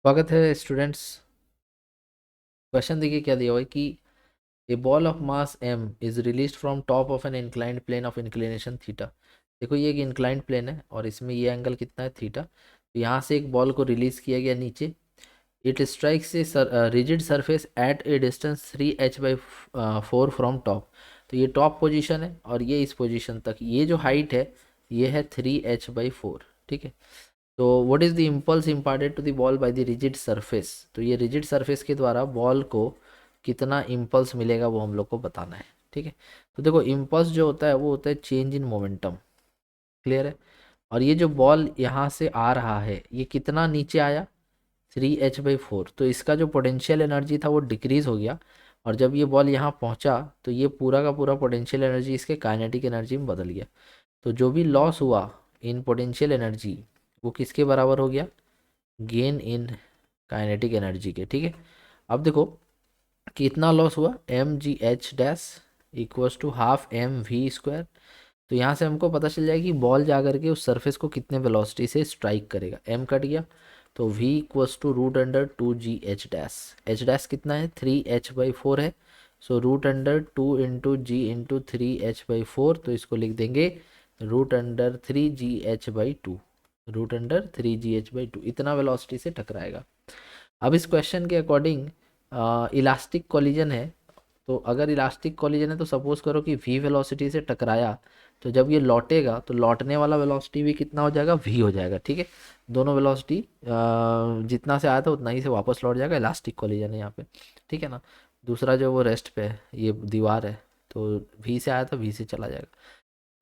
स्वागत है students. Question देखिए क्या दिया हुआ है कि a ball of mass m is released from top of an inclined plane of inclination theta. देखो ये एक इंक्लाइंड प्लेन है और इसमें ये एंगल कितना है थीटा। तो यहाँ से एक बॉल को रिलीज किया गया नीचे। It strikes a rigid surface at A distance 3h/4 from top. तो ये टॉप पोजीशन है और ये इस पोजीशन तक ये जो हाइट है ये है 3h/4। ठीक है। तो what is the impulse imparted to the ball by the rigid surface. तो ये रिजिड सरफेस के द्वारा बॉल को कितना इम्पल्स मिलेगा वो हम लोग को बताना है। ठीक है। तो देखो इम्पल्स जो होता है वो होता है चेंज इन मोमेंटम। क्लियर है। और ये जो बॉल यहाँ से आ रहा है ये कितना नीचे आया 3h/4। तो इसका जो पोटेंशियल एनर्जी था वो डिक्रीज हो गया। और जब ये बॉल यहाँ पहुँचा तो ये पूरा का पूरा पोटेंशियल एनर्जी इसके काइनेटिक एनर्जी में बदल गया। तो जो भी लॉस हुआ इन पोटेंशियल एनर्जी वो किसके बराबर हो गया, गेन इन काइनेटिक एनर्जी के। ठीक है। अब देखो कितना लॉस हुआ mgh equals to half mv²। तो यहाँ से हमको पता चल जाएगा कि बॉल जा करके उस सरफेस को कितने वेलोसिटी से स्ट्राइक करेगा। m कट गया तो v equals to √2gh। h कितना है 3h/4 है। सो √2 × g × 3h/4। तो इसको लिख देंगे √3gh/2। √3gh/2 इतना वेलोसिटी से टकराएगा। अब इस क्वेश्चन के अकॉर्डिंग इलास्टिक कॉलिजन है। तो अगर इलास्टिक कॉलिजन है तो सपोज करो कि v वेलोसिटी से टकराया। तो जब ये लौटेगा तो लौटने वाला वेलोसिटी भी कितना हो जाएगा v हो जाएगा। ठीक है। दोनों वेलोसिटी जितना से आया था उतना ही से वापस लौट जाएगा। इलास्टिक कॉलिजन है यहाँ पे। ठीक है ना। दूसरा जो वो रेस्ट पे है ये दीवार है तो v से आया था v से चला जाएगा।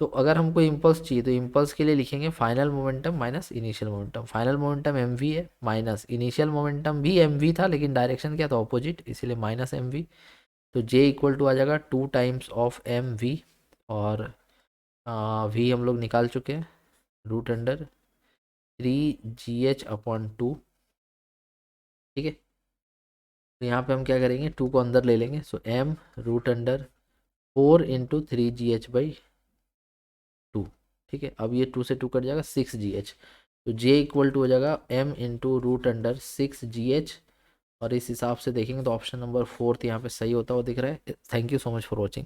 तो अगर हमको इम्पल्स चाहिए तो इम्पल्स के लिए लिखेंगे final momentum minus initial momentum. Final momentum M V है माइनस इनिशियल मोमेंटम भी एम वी था लेकिन डायरेक्शन क्या था ऑपोजिट इसीलिए माइनस एम वी। तो जे इक्वल टू आ जाएगा 2 टाइम्स ऑफ mv। और वी हम लोग निकाल चुके हैं √3gh/2। ठीक है। तो यहाँ पे हम क्या करेंगे 2 को अंदर ले लेंगे। सो m √4 × 3gh/2। ठीक है। अब ये 2 से 2 कट जाएगा 6gh। तो j इक्वल टू हो जाएगा m × √6gh। और इस हिसाब से देखेंगे तो ऑप्शन नंबर 4 यहाँ पे सही होता हुआ दिख रहा है। Thank you so much for watching.